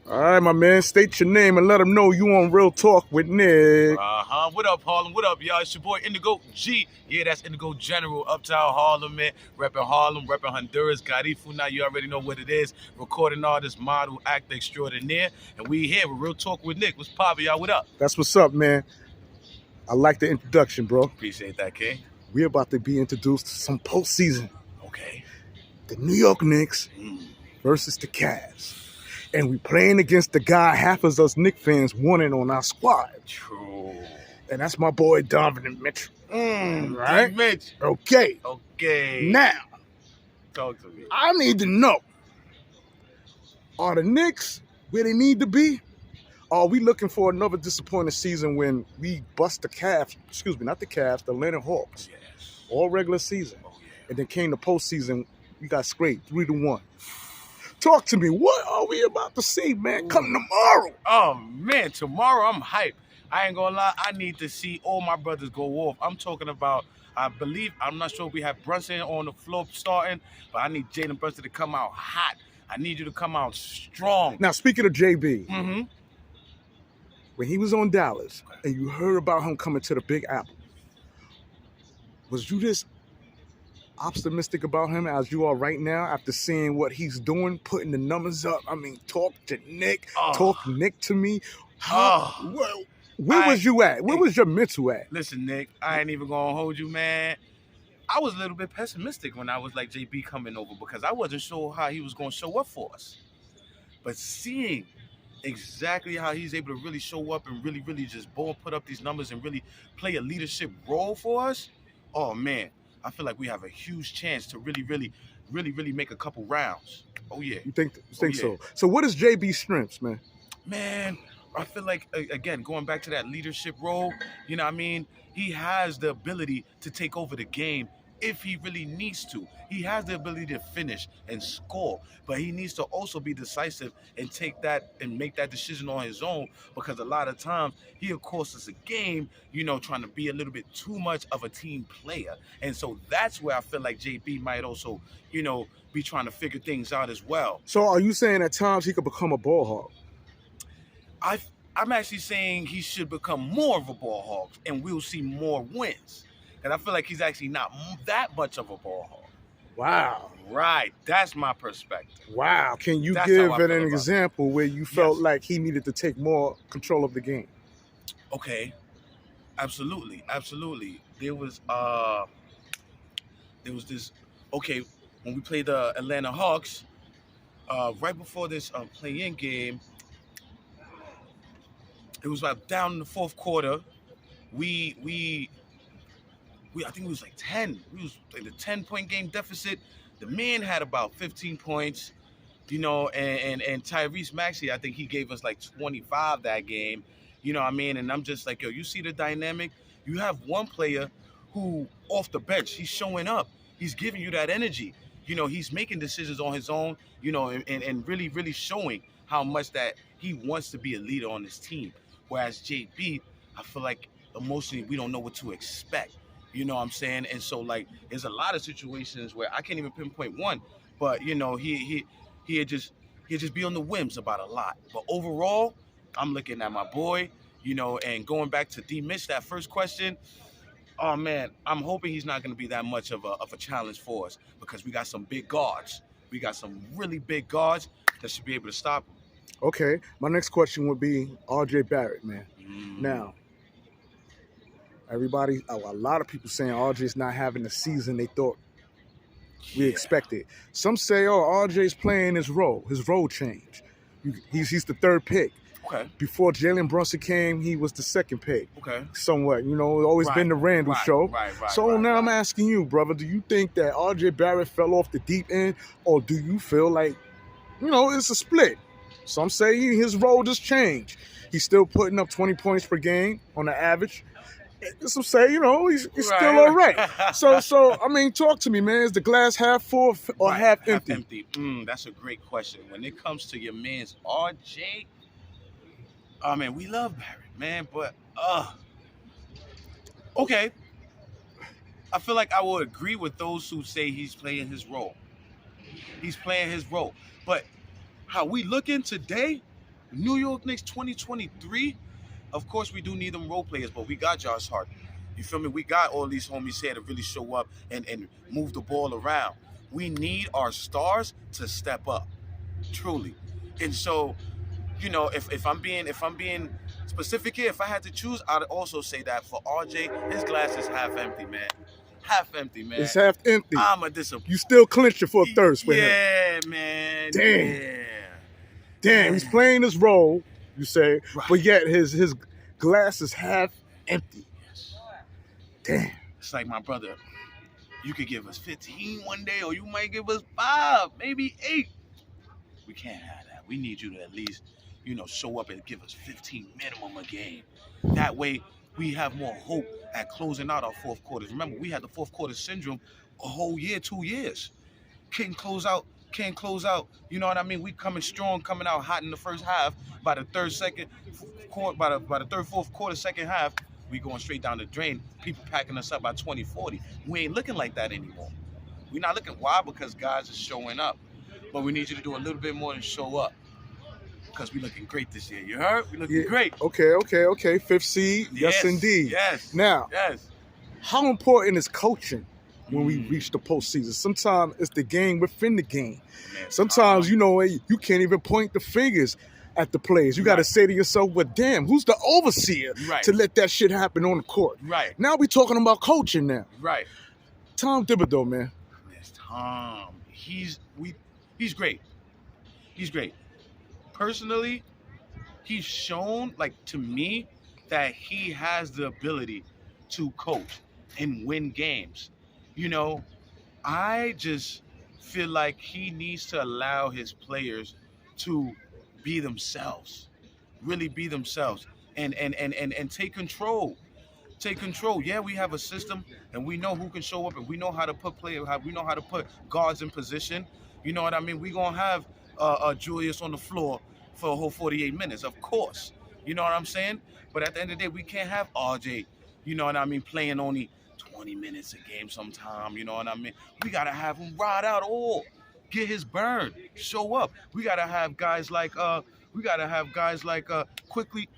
All right, my man. State your name and let them know you on Real Talk with Nick. What up, Harlem? What up, y'all? It's your boy Indigo G. Yeah, that's Indigo General, Uptown Harlem, man. Repping Harlem, repping Honduras, Garifu. Now you already know what it is. Recording artist, model, actor extraordinaire. And we here with Real Talk with Nick. What's poppin', y'all? What up? That's what's up, man. I like the introduction, bro. Appreciate that, King. We're about to be introduced to some postseason. Okay. The New York Knicks versus the Cavs. And we playing against the guy half of us Knicks fans wanted on our squad. True. And that's my boy Donovan Mitchell. Right? Mitch. Okay. Now, Talk to me. I need to know, are the Knicks where they need to be? Or are we looking for another disappointing season when we bust the Cavs, not the Cavs, the Atlanta Hawks, Yes. all regular season. Oh, yeah. And then came the postseason, we got scraped 3-1. Talk to me. What are we about to see, man? Come tomorrow. Oh, man, tomorrow I'm hyped. I ain't gonna lie, I need to see all my brothers go off. I'm talking about, I'm not sure if we have Brunson on the floor starting, but I need Jalen Brunson to come out hot. I need you to come out strong. Now, speaking of JB, when he was on Dallas and you heard about him coming to the Big Apple, was you just optimistic about him as you are right now after seeing what he's doing, putting the numbers up? I mean, talk to Nick, talk Nick to me. Where was you at? Where was your mental at? Listen, Nick, I ain't even gonna hold you, man. I was a little bit pessimistic when I was like JB coming over because I wasn't sure how he was gonna show up for us. But seeing exactly how he's able to really show up and really just put up these numbers and really play a leadership role for us, oh man, I feel like we have a huge chance to really make a couple rounds. Oh yeah. You think so? So what is JB's strengths, man? Man, I feel like, again, going back to that leadership role, you know what I mean? He has the ability to take over the game if he really needs to. He has the ability to finish and score, but he needs to also be decisive and take that and make that decision on his own, because a lot of times he'll cost us a game, you know, trying to be a little bit too much of a team player. And so that's where I feel like JB might also, you know, be trying to figure things out as well. So are you saying at times he could become a ball hog? I'm actually saying he should become more of a ball hog, and we'll see more wins. And I feel like he's actually not that much of a ball hog. Wow. Right. That's my perspective. Wow. Can you give an example where you felt like he needed to take more control of the game? Okay. Absolutely. There was this, okay, when we played the Atlanta Hawks, right before this play-in game, it was like down in the fourth quarter. I think it was like 10. We was like a 10-point game deficit. The man had about 15 points, you know, and Tyrese Maxey, I think he gave us like 25 that game. You know what I mean? And I'm just like, yo, you see the dynamic? You have one player who, off the bench, he's showing up. He's giving you that energy. You know, he's making decisions on his own, you know, and really showing how much that he wants to be a leader on this team. Whereas JB, I feel like emotionally we don't know what to expect. You know what I'm saying? And so, like, there's a lot of situations where I can't even pinpoint one, but, you know, he'd just be on the whims about a lot. But overall, I'm looking at my boy, you know, and going back to D. Mitch, that first question, oh, man, I'm hoping he's not going to be that much of a challenge for us, because we got some big guards. We got some really big guards that should be able to stop him. Okay. My next question would be RJ Barrett, man. Now, a lot of people saying RJ's not having the season they thought we expected. Some say, oh, RJ's playing his role changed. He's the third pick. Okay. Before Jalen Brunson came, he was the second pick. Okay. Somewhat, you know, always been the Randle show. Now I'm asking you, brother, do you think that RJ Barrett fell off the deep end, or do you feel like, you know, it's a split? Some say his role just changed. He's still putting up 20 points per game on the average. Some say, you know, he's still all right. So I mean, talk to me, man. Is the glass half full or half empty? That's a great question. When it comes to your man's RJ, oh man, we love Barrett, man, but okay. I feel like I will agree with those who say he's playing his role. He's playing his role. But how we looking today, New York Knicks 2023, of course we do need them role players, but we got Josh Hart. You feel me? We got all these homies here to really show up and move the ball around. We need our stars to step up, truly. And so, if I'm being specific here, if I had to choose, I'd also say that for RJ, his glass is half empty, man. Half empty, man. It's half empty. I'm a disappointment. You still clinching for a thirst with him. Yeah, man. Damn. Yeah. Damn, he's playing his role, you say, Right. but yet his glass is half empty. Damn. It's like, my brother, you could give us 15 one day, or you might give us 5, maybe 8. We can't have that. We need you to at least, show up and give us 15 minimum a game. That way, we have more hope at closing out our fourth quarters. Remember, we had the fourth quarter syndrome a whole year, 2 years. Can't close out. You know what I mean? We coming strong, coming out hot in the first half. By the third, fourth quarter, second half, we going straight down the drain. People packing us up by 20, 40. We ain't looking like that anymore. We're not looking. Why? Because guys are showing up. But we need you to do a little bit more than show up. Because we looking great this year. You heard? We looking great. Okay. Fifth seed. Yes, indeed. Yes. Now, how important is coaching when we reach the postseason? Sometimes it's the game within the game. Man, sometimes, you can't even point the fingers at the players. You got to say to yourself, well, damn, who's the overseer to let that shit happen on the court? Right. Now we talking about coaching now. Right. Tom Thibodeau, man. Yes, Tom. He's great. He's great. Personally, he's shown, to me, that he has the ability to coach and win games. I just feel like he needs to allow his players to be themselves, really be themselves, and take control. Take control. Yeah, we have a system, and we know who can show up, and we know how to put we know how to put guards in position. You know what I mean? We're going to have Julius on the floor for a whole 48 minutes, of course. You know what I'm saying? But at the end of the day, we can't have RJ, playing only 20 minutes a game sometime. You know what I mean? We got to have him ride out all, get his burn, show up. We got to have guys like Quickley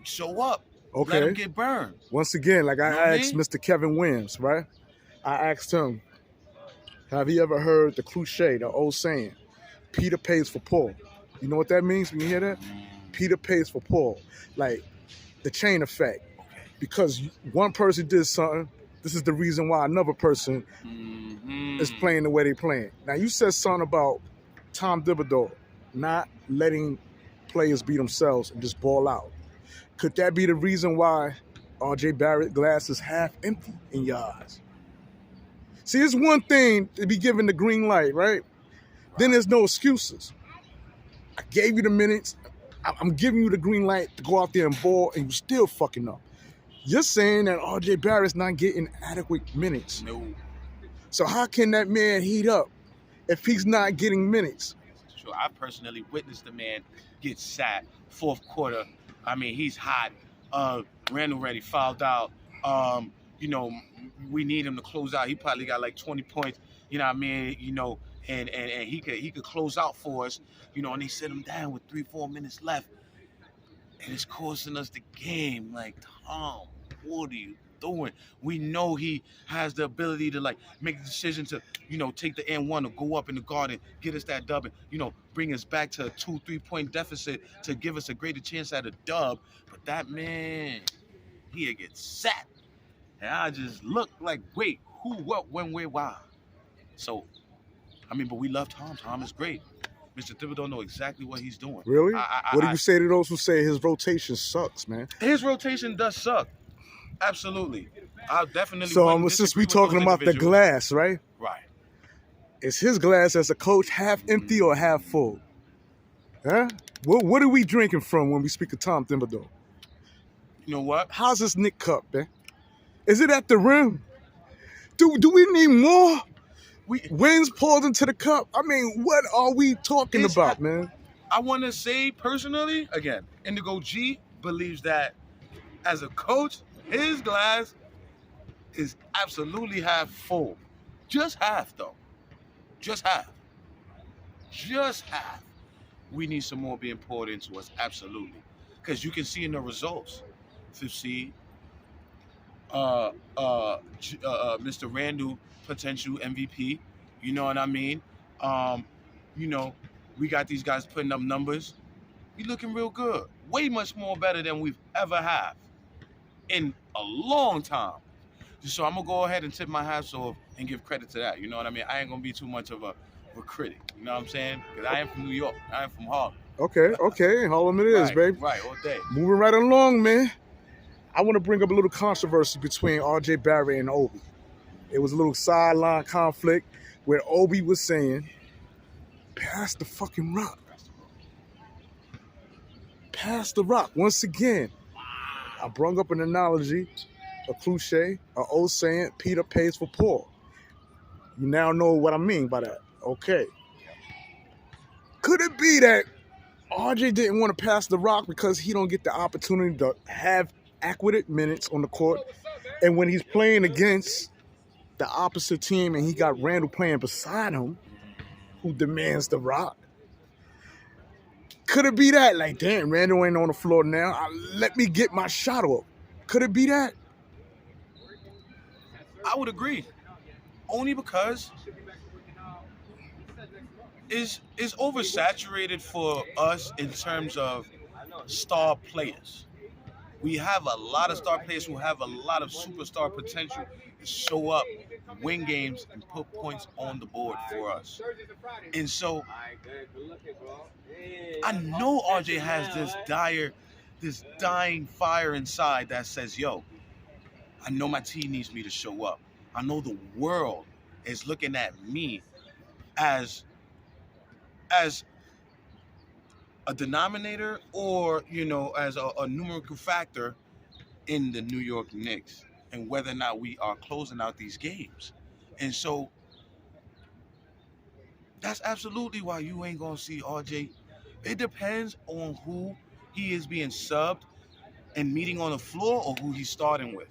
show up. Okay. Let him get burned. Once again, I asked Mr. Kevin Williams, right? I asked him, have you ever heard the cliche, the old saying, Peter pays for Paul? You know what that means when you hear that? Peter pays for Paul. Like the chain effect. Because one person did something, this is the reason why another person is playing the way they're playing. Now, you said something about Tom Thibodeau not letting players be themselves and just ball out. Could that be the reason why RJ Barrett's glass is half empty in your eyes? See, it's one thing to be given the green light, right? Then there's no excuses. I gave you the minutes. I'm giving you the green light to go out there and ball, and you're still fucking up. You're saying that RJ Barrett's not getting adequate minutes. No. So how can that man heat up if he's not getting minutes? Sure, I personally witnessed the man get sat fourth quarter. I mean, he's hot. Randle already fouled out. We need him to close out. He probably got 20 points. You know what I mean? And he could close out for us. And they sit him down with 3-4 minutes left, and it's costing us the game. Tom, what are you doing? We know he has the ability to make the decision to take the N1 or go up in the guard and get us that dub and bring us back to a 2-3 point deficit to give us a greater chance at a dub. But that man, he'll get sat, and I just look like, wait, who, what, when, where, why? So, but we love Tom. Tom is great. Mr. Thibodeau know exactly what he's doing. Really? What do you say to those who say his rotation sucks, man? His rotation does suck. Absolutely. I definitely. So since we talking about the glass, right? Right. Is his glass as a coach half empty or half full? Huh? What are we drinking from when we speak of Tom Thibodeau? You know what? How's this Knick cup, man? Is it at the rim? Do we need more? Wins poured into the cup. What are we talking about, man? I want to say personally, again, Indigo G believes that as a coach, his glass is absolutely half full. Just half, though. Just half. we need some more being poured into us, absolutely. Because you can see in the results, fifth seed, Mr. Randle, potential MVP. You know what I mean? Um, you know, we got these guys putting up numbers. We looking real good. Way much more better than we've ever had in a long time. So I'm gonna go ahead and tip my hats off and give credit to that. You know what I mean? I ain't gonna be too much of a critic. You know what I'm saying? Because I am from New York. I am from Harlem. Okay. Harlem it is, baby. Right, all day. Moving right along, man. I want to bring up a little controversy between R.J. Barrett and Obi. It was a little sideline conflict where Obi was saying, pass the fucking rock. Pass the rock. Once again, I brought up an analogy, a cliche, an old saying, Peter pays for Paul. You now know what I mean by that. Okay. Could it be that RJ didn't want to pass the rock because he don't get the opportunity to have adequate minutes on the court? And when he's playing against the opposite team and he got Randle playing beside him, who demands the rock, could it be that? Like, damn, Randle ain't on the floor now. Let me get my shot up. Could it be that? I would agree. Only because is oversaturated for us in terms of star players. We have a lot of star players who have a lot of superstar potential to show up, win games, and put points on the board for us. And so I know RJ has this dying fire inside that says, yo, I know my team needs me to show up. I know the world is looking at me as a denominator or, as a numerical factor in the New York Knicks and whether or not we are closing out these games. And so that's absolutely why you ain't going to see RJ. It depends on who he is being subbed and meeting on the floor or who he's starting with.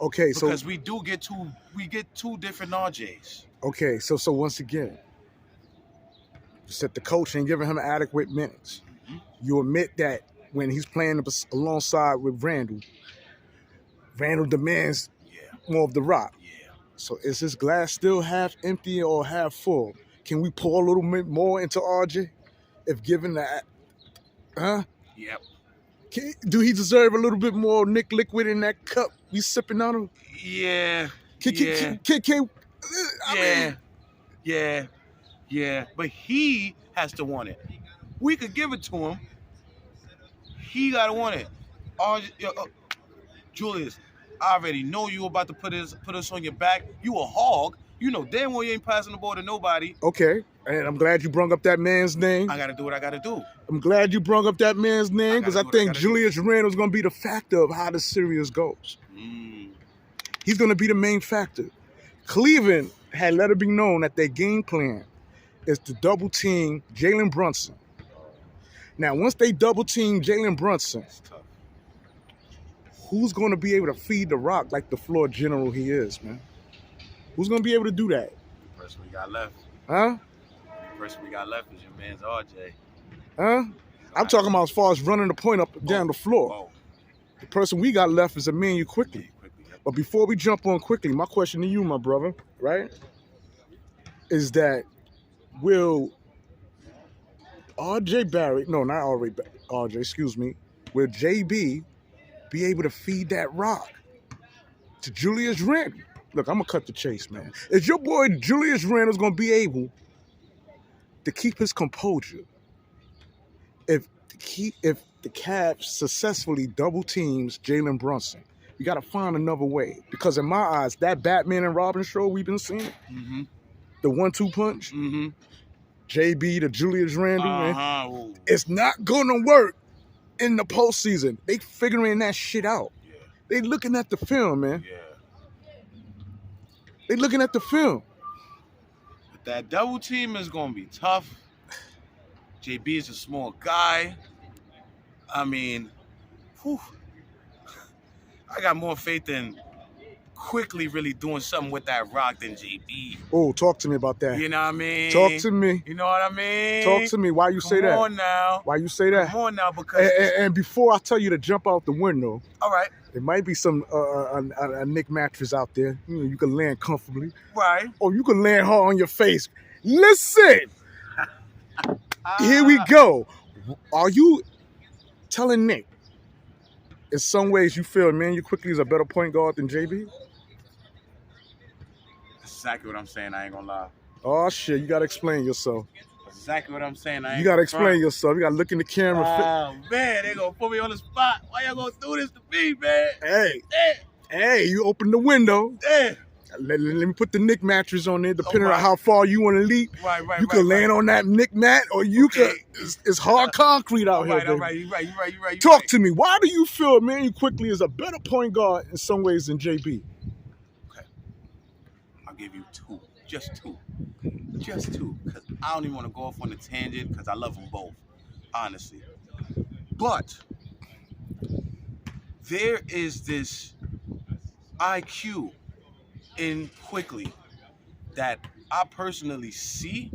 Okay, so because we get two different RJs. Okay, so once again, you said the coach ain't giving him adequate minutes. Mm-hmm. You admit that when he's playing alongside with Randle demands more of the rock. Yeah. So is his glass still half empty or half full? Can we pour a little bit more into RJ if given that? Huh? Yep. Do he deserve a little bit more Nick liquid in that cup we sipping on him? Yeah. Yeah. But he has to want it. We could give it to him. He gotta want it. Julius, I already know you about to put us on your back. You a hog. You know damn well you ain't passing the ball to nobody. Okay. And I'm glad you brung up that man's name. I gotta do what I gotta do. I'm glad you brung up that man's name because I think Julius Randle is going to be the factor of how the series goes. He's going to be the main factor. Cleveland had let it be known that their game plan is to double team Jalen Brunson. Now, once they double team Jalen Brunson, who's going to be able to feed the rock like the floor general he is, man? Who's going to be able to do that? The person we got left. Huh? The person we got left is your man's RJ. Huh? I'm talking about as far as running the point up and down the floor. The person we got left is Immanuel Quickley. But before we jump on Quickley, my question to you, my brother, right, is that will R.J. Barrett, no, not R.J., excuse me, will J.B. be able to feed that rock to Julius Randle? Look, I'm going to cut the chase, man. Is your boy Julius Randle's going to be able to keep his composure if the Cavs successfully double teams Jalen Brunson? You got to find another way. Because in my eyes, that Batman and Robin show we've been seeing, the 1-2 punch, JB to Julius Randle, man, it's not going to work in the postseason. They figuring that shit out. Yeah. They looking at the film, man. Yeah. They looking at the film. But that double team is going to be tough. JB is a small guy. I mean, I got more faith in Quickley really doing something with that rock than JB. Oh, talk to me about that. You know what I mean? Talk to me. You know what I mean? Talk to me. Why you say that? Come on now. Why you say that? Come on now, because... And before I tell you to jump out the window, all right, there might be some a Knick mattress out there. You can land comfortably. Right. Or you can land hard on your face. Listen. Here we go. Are you telling Nick in some ways you feel Immanuel Quickley is a better point guard than JB? That's exactly what I'm saying. I ain't gonna lie. Oh shit, you gotta explain yourself. That's exactly what I'm saying. You gotta explain yourself. You gotta look in the camera. Oh man, they gonna put me on the spot. Why y'all gonna do this to me, man? Hey, you open the window. Damn. Let me put the Knick mattress on there, depending on how far you want to leap. Right. You can land on that Knick mat, or you can. It's hard concrete out here. All right. You're right. Talk to me. Why do you feel Immanuel Quickley is a better point guard in some ways than JB? Okay, I'll give you two, just two, because I don't even want to go off on a tangent because I love them both, honestly. But there is this IQ in Quickley that I personally see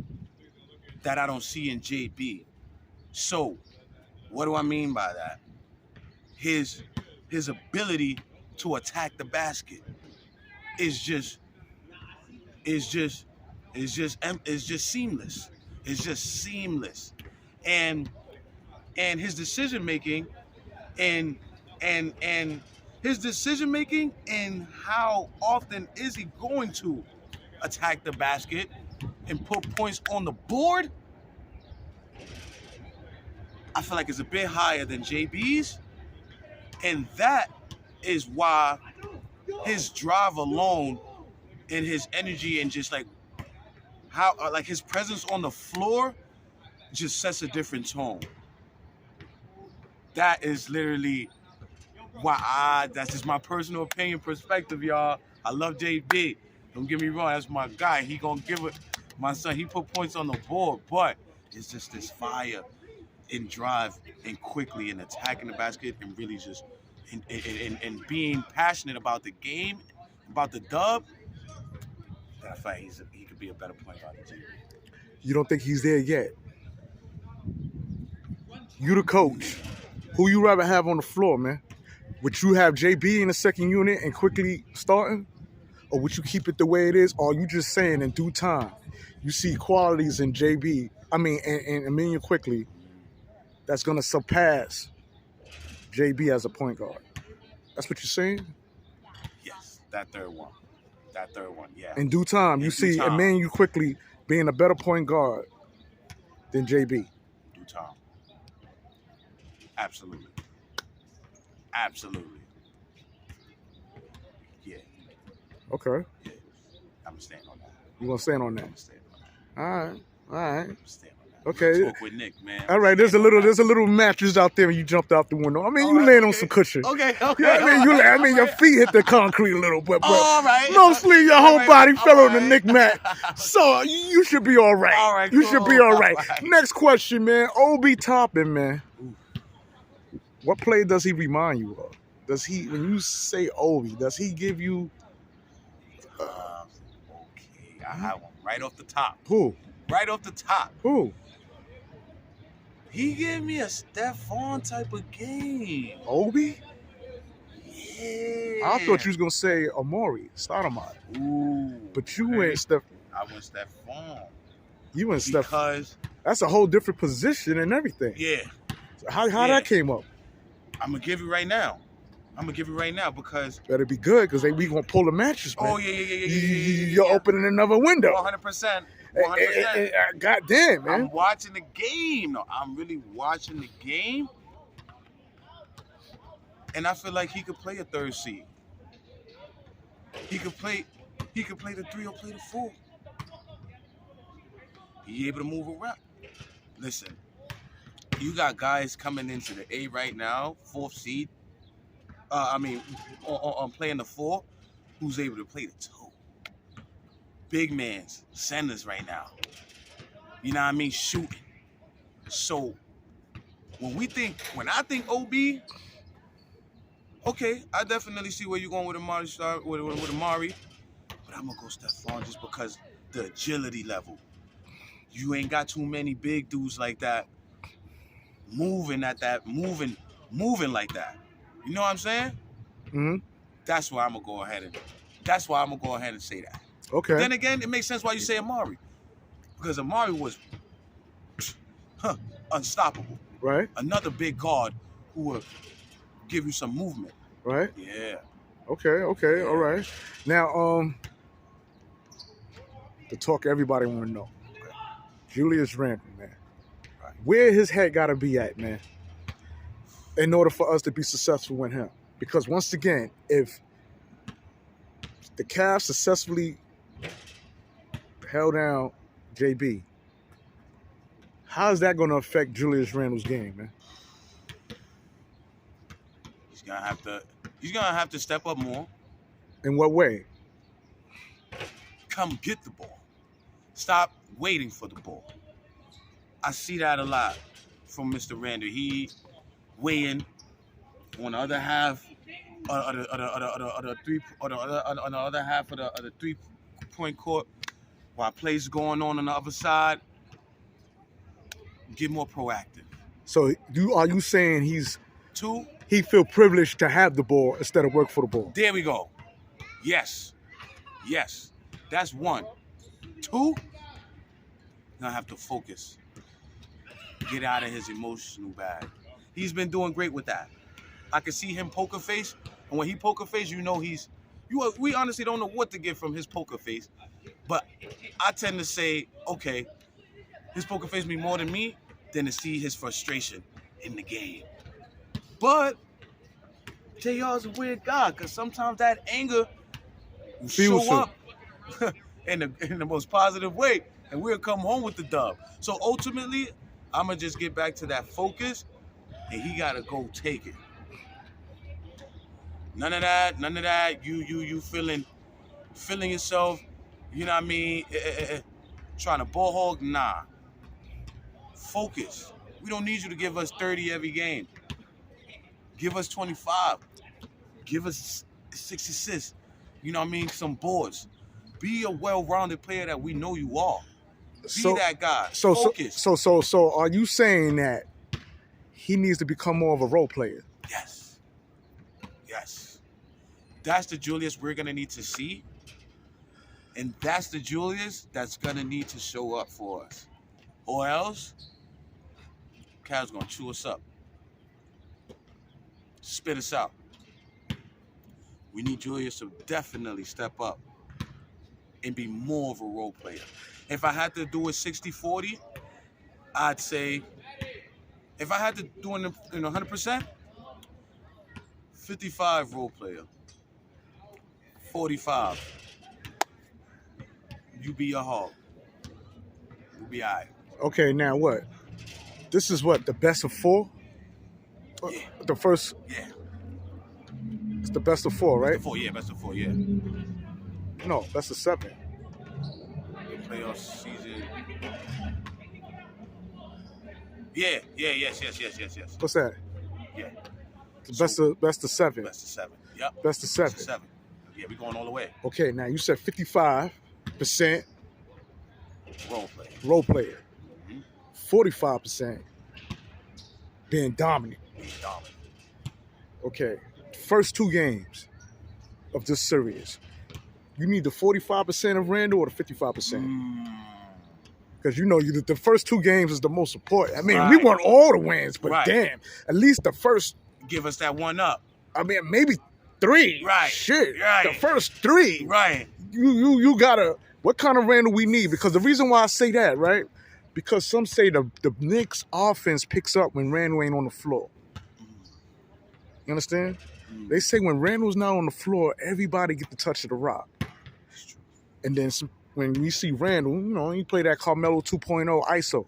that I don't see in JB. So, what do I mean by that? His ability to attack the basket is just seamless. It's just seamless, and his decision making, and his decision making, and how often is he going to attack the basket and put points on the board, I feel like it's a bit higher than JB's, and that is why his drive alone and his energy and just like how like his presence on the floor just sets a different tone. That is literally why that's just my personal opinion, perspective, y'all. I love JB. Don't get me wrong, that's my guy. He gonna give it. My son, he put points on the board, but it's just this fire and drive and Quickley and attacking the basket and really just and being passionate about the game, about the dub. That I feel like he could be a better point guard than JB. You don't think he's there yet? You the coach. Who you rather have on the floor, man? Would you have JB in the second unit and Quickley starting? Or would you keep it the way it is? Or are you just saying in due time you see qualities in JB, and Immanuel Quickley that's going to surpass JB as a point guard? That's what you're saying? Yes, that third one, yeah. In due time, you see Immanuel Quickley being a better point guard than JB? Due time. Absolutely. Yeah. Okay. Yeah. I'm staying on that. You gonna stand on that? I'm staying on that. All right. I'm staying on that. Okay. Talk with Nick, man. All right. There's a little mattress out there when you jumped out the window. I mean, you land on some cushion. Okay. Yeah, your feet hit the concrete a little bit, but all right. mostly your whole body fell on the Knick mat. So you should be all right. All right. You should be all right. Next question, man. Obi Toppin, man. What play does he remind you of? Does he, when you say Obi, does he give you? Okay, I have one right off the top. Who? Right off the top. Who? He gave me a Stephon type of game. Obi? Yeah. I thought you was gonna say Amori, Stoudemire. Ooh. But you went Steph. I went Stephon. You went Steph. Because that's a whole different position and everything. Yeah. So how that came up? I'm gonna give you right now. Because better be good because we gonna pull the mattress, man. Oh yeah. You're opening another window. 100%. God damn, man. I'm watching the game. No, I'm really watching the game. And I feel like he could play a third seed. He could play the 3 or play the 4. He able to move around. Listen, you got guys coming into the A right now, 4th seed. On playing the 4, who's able to play the 2. Big mans, centers right now. You know what I mean? Shooting. So when I think OB Okay, I definitely see where you're going with Amari, with Amari, but I'm gonna go Stephon just because the agility level. You ain't got too many big dudes like that moving like that. You know what I'm saying? Mm-hmm. That's why I'm gonna go ahead and say that. Okay. But then again, it makes sense why you say Amari, because Amari was unstoppable. Right. Another big guard who will give you some movement. Right. Yeah. Okay. Yeah. All right. Now, the talk everybody want to know. Okay. Julius Randle, man. Right. Where his head got to be at, man, in order for us to be successful with him. Because once again, if the Cavs successfully held down JB, how is that going to affect Julius Randle's game, man? He's gonna have to step up more. In what way? Come get the ball. Stop waiting for the ball. I see that a lot from Mr. Randle. He weighing on the other half of the 3-point court while plays going on the other side. Get more proactive. So are you saying he feel privileged to have the ball instead of work for the ball? There we go. Yes. That's one. 2, gonna have to focus. Get out of his emotional bag. He's been doing great with that. I can see him poker face, and when he poker face, we honestly don't know what to get from his poker face. But I tend to say, okay, his poker face means more to me than to see his frustration in the game. But JR's a weird guy, because sometimes that anger will show up in the most positive way, and we'll come home with the dub. So ultimately, I'm going to just get back to that focus, and he got to go take it. None of that. You feeling yourself, you know what I mean, trying to ball hog? Nah. Focus. We don't need you to give us 30 every game. Give us 25. Give us 6 assists. You know what I mean? Some boards. Be a well-rounded player that we know you are. Be that guy. Focus. So are you saying that he needs to become more of a role player? Yes. That's the Julius we're going to need to see. And that's the Julius that's going to need to show up for us. Or else, Cavs going to chew us up. Spit us out. We need Julius to definitely step up and be more of a role player. If I had to do it 60-40, I'd say, if I had to do it in 100%, 55 role player, 45. You be a hog. You'll be all right. Okay, now what? This is what, the best of 4? Yeah. The first? Yeah. It's the best of 4, right? Best of 4, yeah. No, best of 7. The playoff season. Yeah, yes. What's that? Yeah. Best of 7. Best of 7. Yep. Best of 7. Yeah, we going all the way. Okay, now you said 55% role player. Mm-hmm. 45% being dominant. Okay, first 2 games of this series, you need the 45% of Randle or the 55%? Because the first 2 games is the most important. I mean, we want all the wins, but damn, at least the first. Give us that one up. I mean, maybe 3. Right. Shit. Right. The first 3. Right. You gotta. What kind of Randle we need? Because the reason why I say that, right? Because some say the Knicks offense picks up when Randle ain't on the floor. You understand? They say when Randle's not on the floor, everybody get the touch of the rock. And then when we see Randle, he play that Carmelo 2.0 ISO.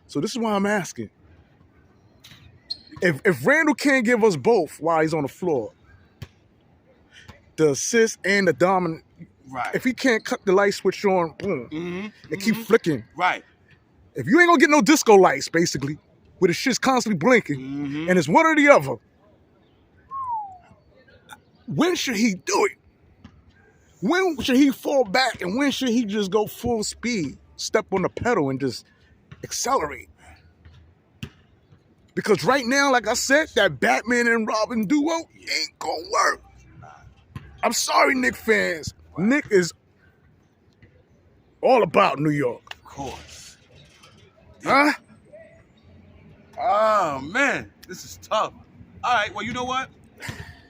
So this is why I'm asking. If Randle can't give us both while he's on the floor, the assist and the dominant, if he can't cut the light switch on, boom, and keep flicking. Right. If you ain't gonna get no disco lights, basically, where the shit's constantly blinking, and it's one or the other, when should he do it? When should he fall back, and when should he just go full speed, step on the pedal, and just accelerate? Because right now, like I said, that Batman and Robin duo ain't gonna work. I'm sorry, Knicks fans. Nick is all about New York. Of course. Huh? Oh, man. This is tough. All right, well, you know what?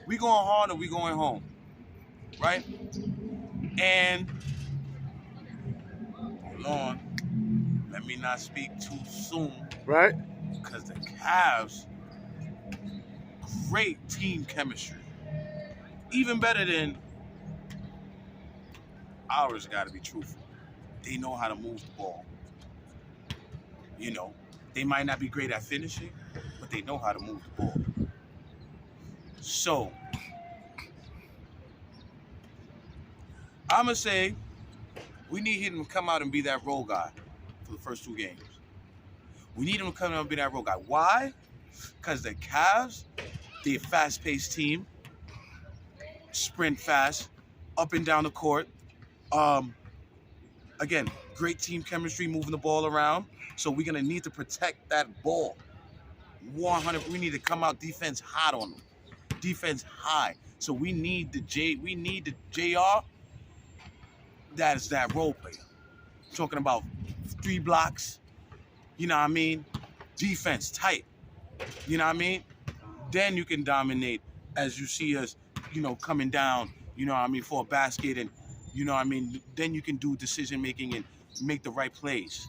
We going hard or we going home, right? And, hold on. Let me not speak too soon. Right? Because the Cavs, great team chemistry. Even better than ours, got to be truthful. They know how to move the ball. You know, they might not be great at finishing, but they know how to move the ball. So, I'm going to say we need him to come out and be that role guy for the first 2 games. We need him to come out and be that role guy. Why? Because the Cavs, they're a fast-paced team, sprint fast, up and down the court. Again, great team chemistry, moving the ball around. So we're going to need to protect that ball. 100. We need to come out defense hot on them. Defense high. So we need the JR. That is that role player. Talking about 3 blocks. You know what I mean? Defense tight. You know what I mean? Then you can dominate as you see us, you know, coming down, you know what I mean, for a basket, and you know what I mean? Then you can do decision making and make the right plays.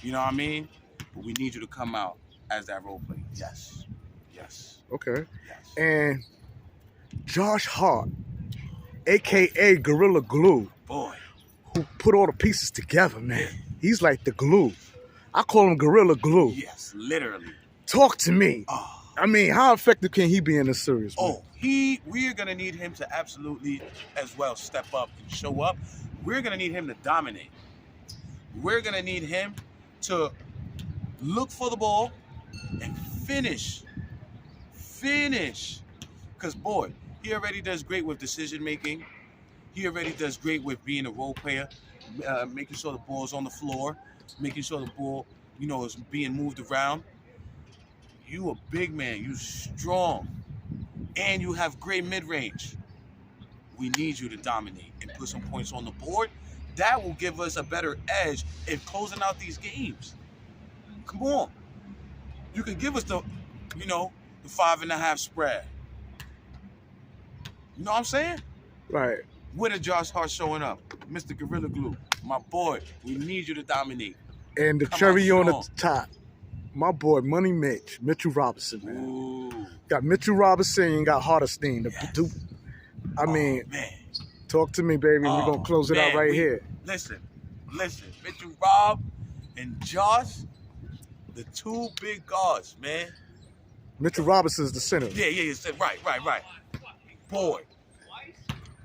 You know what I mean? But we need you to come out as that role player. Yes. Yes. Okay. Yes. And Josh Hart, a.k.a. Gorilla Glue, Boy, who put all the pieces together, man. He's like the glue. I call him Gorilla Glue. yes, literally. Talk to me. Oh. I mean, how effective can he be in this series? Man? Oh, we're going to need him to absolutely as well step up and show up. We're going to need him to dominate. We're going to need him to look for the ball and finish. Because, boy, he already does great with decision making. He already does great with being a role player, making sure the ball's on the floor, making sure the ball, you know, is being moved around. You a big man, you strong, and you have great mid-range. We need you to dominate and put some points on the board. That will give us a better edge in closing out these games. Come on. You can give us the 5.5 spread. You know what I'm saying? Right. With a Josh Hart showing up, Mr. Gorilla Glue, my boy, we need you to dominate. And the cherry on the top, my boy, Money Mitchell Robinson, man. Ooh. Got Mitchell Robinson and got Hardestein. Yes. I mean, man. Talk to me, baby. We're going to close it out right here. Listen. Mitchell Rob and Josh, the 2 big guards, man. Mitchell Robinson's the center. Yeah. Right. Boy,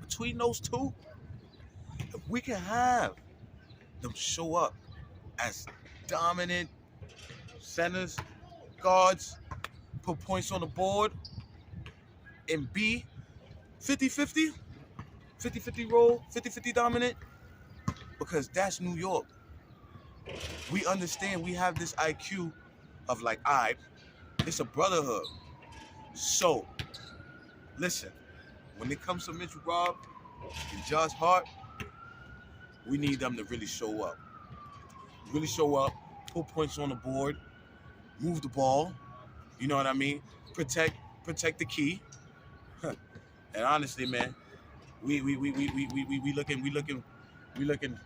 between those 2, if we can have them show up as dominant centers, guards, put points on the board, and be 50-50 role, 50-50 dominant, because that's New York. We understand we have this IQ of like, all right, it's a brotherhood. So, listen, when it comes to Mitchell Rob and Josh Hart, we need them to really show up. Really show up, put points on the board, move the ball, you know what I mean? Protect the key. And honestly, man, we looking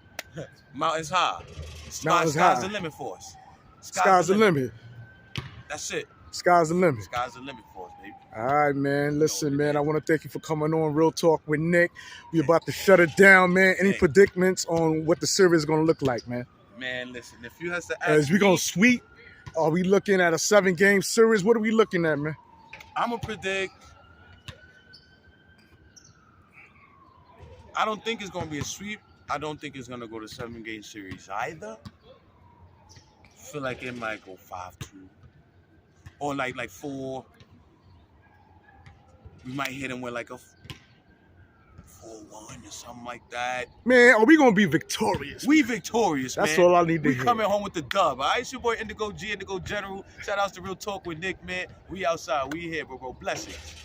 mountains high. Sky's the limit for us. Sky's the limit. That's it. Sky's the limit. Sky's the limit for us, baby. All right, man. Listen, man, I want to thank you for coming on Real Talk with Nick. We're about to shut it down, man. Any predicaments on what the series is going to look like, man? Man, listen, if you have to ask As we going to sweep, are we looking at a 7-game series? What are we looking at, man? I'm going to predict. I don't think it's going to be a sweep. I don't think it's going to go to 7-game series either. I feel like it might go 5-2. Or like 4. We might hit them with like a 4-1 or something like that. Man, are we gonna be victorious? We victorious, That's man. all I need to hear. hear. We coming home with the dub. All right, it's your boy Indigo G, Indigo General. Shout outs to Real Talk with Nick, man. We outside. We here, bro. Blessings.